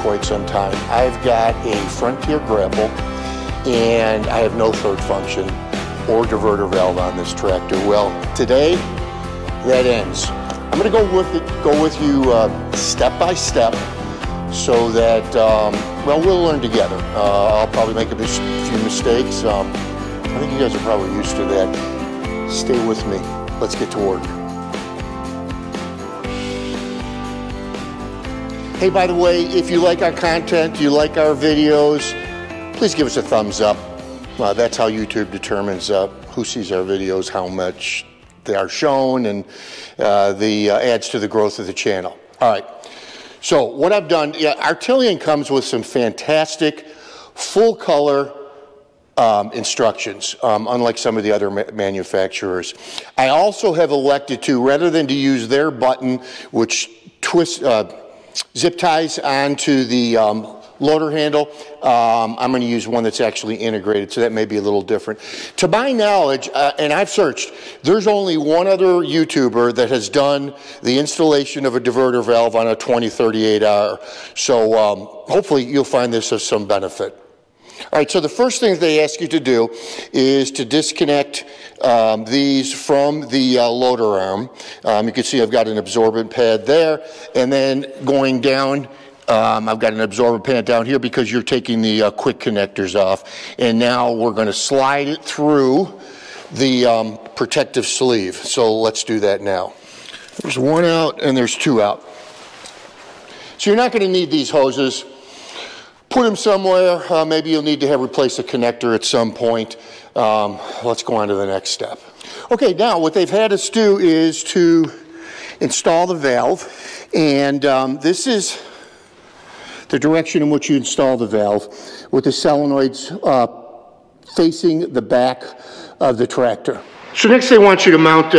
quite some time. I've got a Frontier grapple, and I have no third function or diverter valve on this tractor. Well, today that ends. I'm going to go with you step by step, so that well, we'll learn together. I'll probably make a few mistakes. I think you guys are probably used to that. Stay with me. Let's get to work. Hey, by the way, if you like our content, you like our videos, please give us a thumbs up. That's how YouTube determines who sees our videos, how much they are shown, and adds to the growth of the channel. All right, so what I've done, Artillion comes with some fantastic full color instructions, unlike some of the other manufacturers. I also have elected to, rather than to use their button, which zip ties onto the loader handle, I'm going to use one that's actually integrated, so that may be a little different. To my knowledge, and I've searched, there's only one other YouTuber that has done the installation of a diverter valve on a 2038R. So hopefully you'll find this of some benefit. All right, so the first thing they ask you to do is to disconnect these from the loader arm. You can see I've got an absorbent pad there, and then going down, I've got an absorbent pad down here because you're taking the quick connectors off. And now we're going to slide it through the protective sleeve. So let's do that now. There's one out and there's two out. So you're not going to need these hoses. Put them somewhere. Maybe you'll need to replace a connector at some point. Let's go on to the next step. Okay, now what they've had us do is to install the valve, and this is the direction in which you install the valve, with the solenoids facing the back of the tractor. So next they want you to mount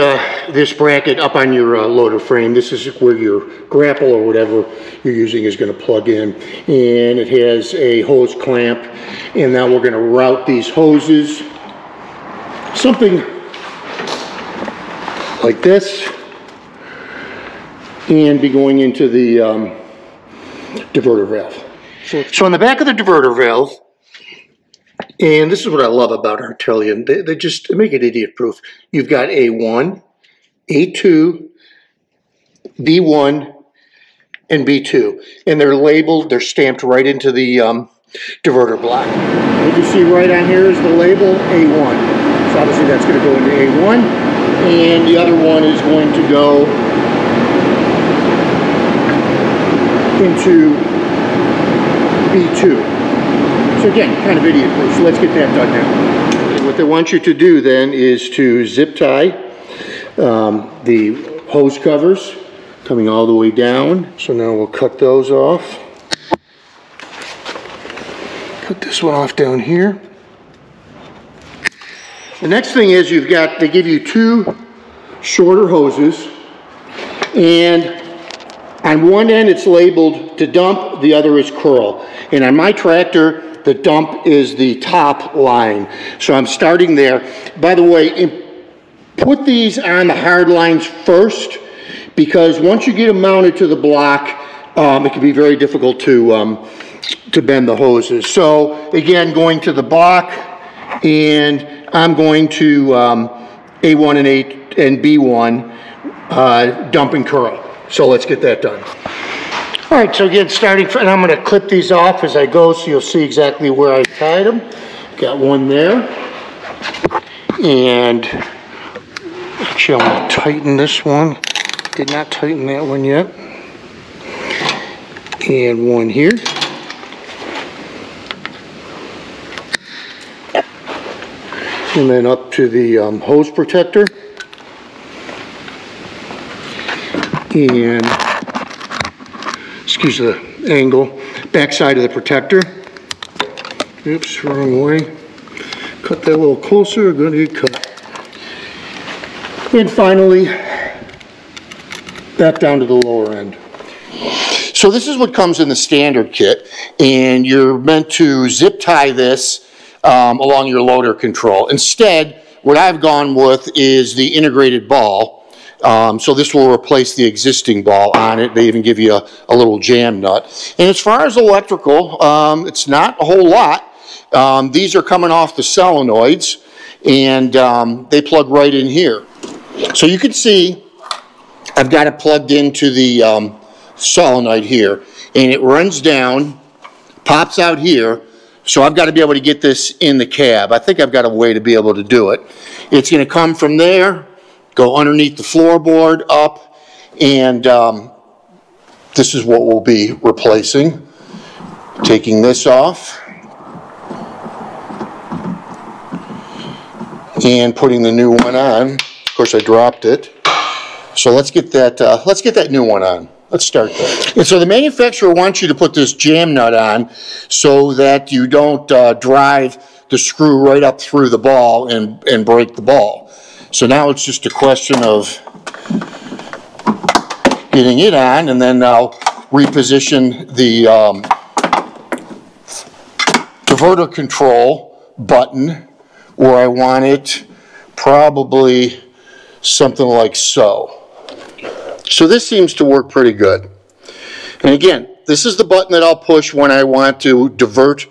this bracket up on your loader frame. This is where your grapple or whatever you're using is going to plug in. And it has a hose clamp. And now we're going to route these hoses something like this, and be going into the diverter valve. So on the back of the diverter valve, and this is what I love about Artillion, they just make it idiot-proof. You've got A1, A2, B1, and B2. And they're labeled, they're stamped right into the diverter block. What you see right on here is the label A1. So obviously that's going to go into A1, and the other one is going to go into B2. So again, kind of idiot-proof, so let's get that done now. And what they want you to do then is to zip tie the hose covers coming all the way down. So now we'll cut those off. Cut this one off down here. The next thing is they give you two shorter hoses, and on one end it's labeled to dump, the other is curl. And on my tractor, the dump is the top line. So I'm starting there. By the way, put these on the hard lines first, because once you get them mounted to the block, it can be very difficult to bend the hoses. So again, going to the block, and I'm going to A1 and B1 dump and curl. So let's get that done. All right, so again, and I'm going to clip these off as I go, so you'll see exactly where I tied them. Got one there. And actually, I'm going to tighten this one. Did not tighten that one yet. And one here. And then up to the hose protector. And excuse the angle, back side of the protector. Oops, wrong way. Cut that a little closer, going to get cut. And finally, back down to the lower end. So this is what comes in the standard kit, and you're meant to zip tie this along your loader control. Instead, what I've gone with is the integrated ball. So this will replace the existing ball on it. They even give you a little jam nut. And as far as electrical, it's not a whole lot. These are coming off the solenoids, and they plug right in here. So you can see I've got it plugged into the solenoid here, and it runs down, pops out here. So I've got to be able to get this in the cab. I think I've got a way to be able to do it. It's going to come from there, go underneath the floorboard, up, and this is what we'll be replacing. Taking this off and putting the new one on. Of course, I dropped it. So let's get that new one on. Let's start there. And so the manufacturer wants you to put this jam nut on so that you don't drive the screw right up through the ball and break the ball. So now it's just a question of getting it on, and then I'll reposition the diverter control button where I want it, probably something like so. So this seems to work pretty good. And again, this is the button that I'll push when I want to divert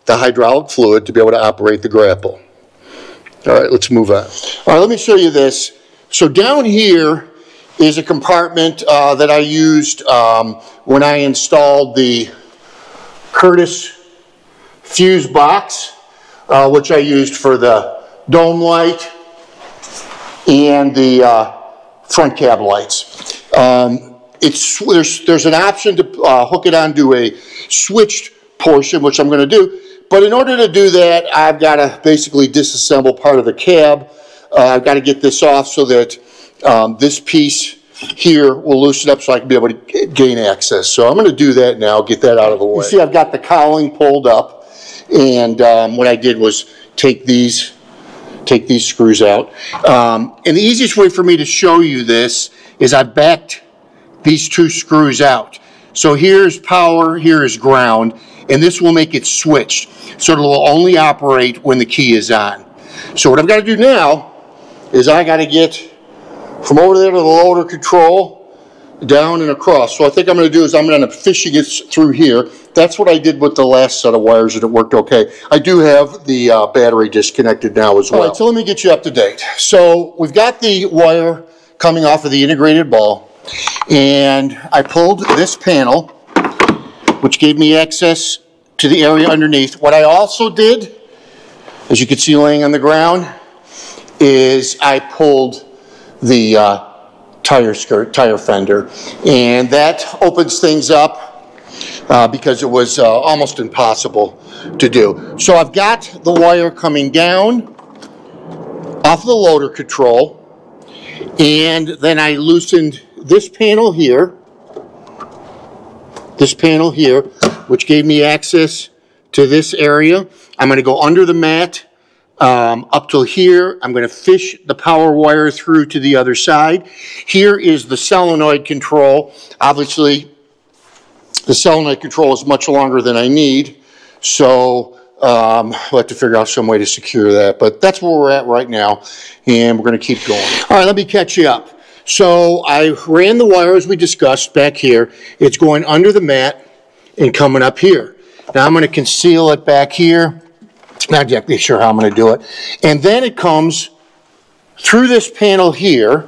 the hydraulic fluid to be able to operate the grapple. All right, let's move on. All right, let me show you this. So down here is a compartment that I used when I installed the Curtis fuse box, which I used for the dome light and the front cab lights. There's an option to hook it onto a switched portion, which I'm going to do. But in order to do that, I've got to basically disassemble part of the cab. I've got to get this off so that this piece here will loosen up so I can be able to gain access. So I'm going to do that now, get that out of the way. You see I've got the cowling pulled up, and what I did was take these screws out. And the easiest way for me to show you this is I backed these two screws out. So here's power, here is ground, and this will make it switched. So it will only operate when the key is on. So what I've got to do now is I got to get from over there to the loader control, down and across. So I think I'm going to do is I'm going to fishing it through here. That's what I did with the last set of wires, and it worked okay. I do have the battery disconnected now as well. All right, so let me get you up to date. So we've got the wire coming off of the integrated ball, and I pulled this panel, which gave me access to the area underneath. What I also did, as you can see laying on the ground, is I pulled the tire fender, and that opens things up because it was almost impossible to do. So I've got the wire coming down off the loader control, and then I loosened this panel here, which gave me access to this area. I'm going to go under the mat up till here. I'm going to fish the power wire through to the other side. Here is the solenoid control. Obviously, the solenoid control is much longer than I need, so we'll have to figure out some way to secure that. But that's where we're at right now, and we're going to keep going. All right, let me catch you up. So I ran the wire as we discussed back here. It's going under the mat and coming up here. Now I'm going to conceal it back here. Not exactly sure how I'm going to do it. And then it comes through this panel here,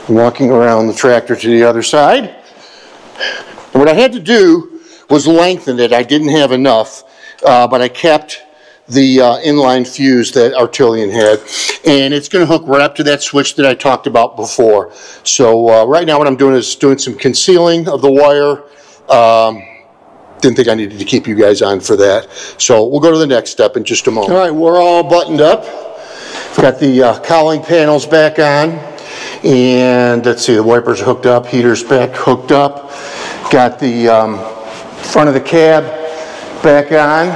walking around the tractor to the other side. And what I had to do was lengthen it. I didn't have enough, but I kept the inline fuse that Artillion had. And it's going to hook right up to that switch that I talked about before. So right now what I'm doing is doing some concealing of the wire. Didn't think I needed to keep you guys on for that. So we'll go to the next step in just a moment. All right, we're all buttoned up. Got the cowling panels back on. And let's see, the wipers are hooked up, heater's back hooked up. Got the front of the cab back on.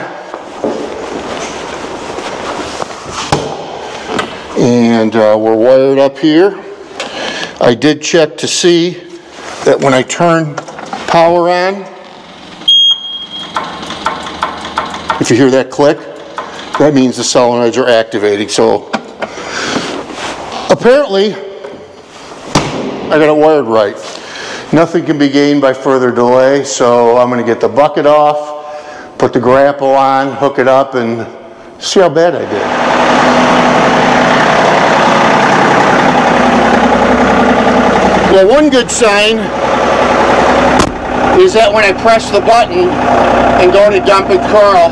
And we're wired up here. I did check to see that when I turn power on, if you hear that click, that means the solenoids are activating. So apparently I got it wired right. Nothing can be gained by further delay, so I'm going to get the bucket off, put the grapple on, hook it up, and see how bad I did. Well, one good sign is that when I press the button and go to dump and curl,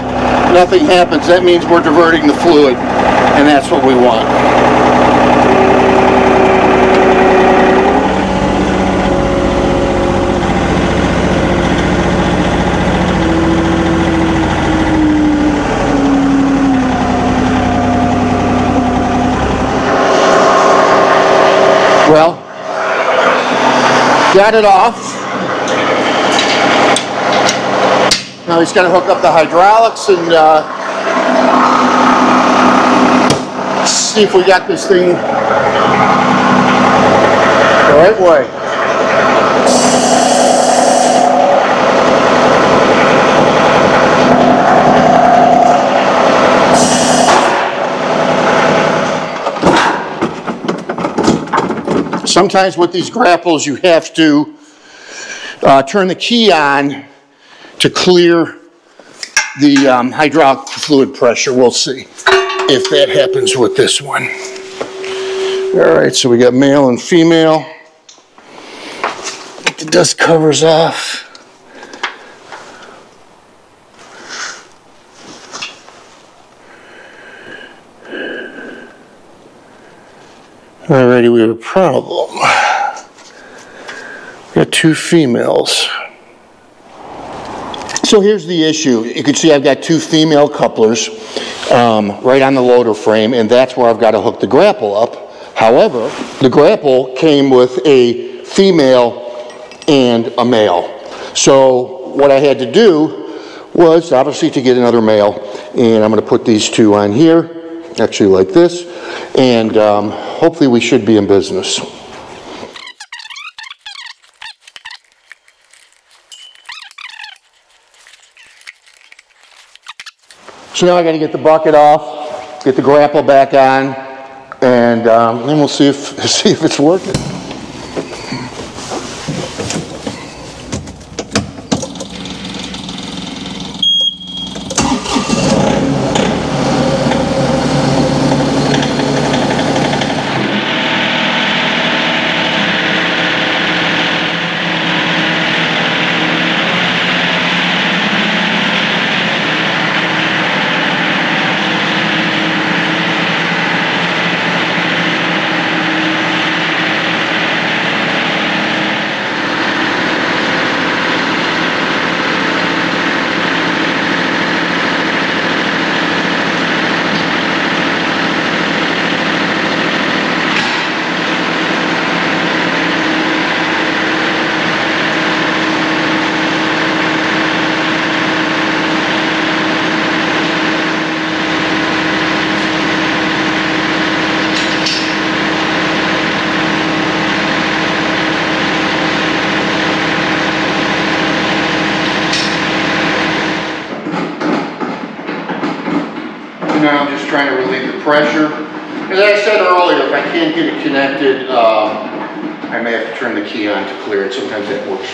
nothing happens. That means we're diverting the fluid, and that's what we want. Well, got it off. Now he's going to hook up the hydraulics and see if we got this thing the right way. Sometimes with these grapples you have to turn the key on to clear the hydraulic fluid pressure. We'll see if that happens with this one. All right, so we got male and female. Get the dust covers off. Alrighty, we have a problem. We got two females. So here's the issue. You can see I've got two female couplers right on the loader frame, and that's where I've got to hook the grapple up. However, the grapple came with a female and a male. So what I had to do was obviously to get another male, and I'm going to put these two on here, actually like this, and hopefully we should be in business. So now I got to get the bucket off, get the grapple back on, and then we'll see if it's working. Now I'm just trying to relieve the pressure. As I said earlier, if I can't get it connected, I may have to turn the key on to clear it. Sometimes that works.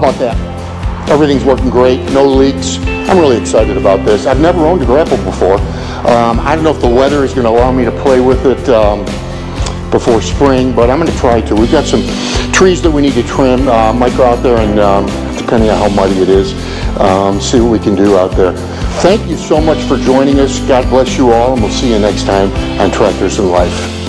about that? Everything's working great, no leaks. I'm really excited about this. I've never owned a grapple before. I don't know if the weather is going to allow me to play with it before spring, but I'm going to try to. We've got some trees that we need to trim. Might go out there and, depending on how muddy it is, see what we can do out there. Thank you so much for joining us. God bless you all, and we'll see you next time on Tractors and Life.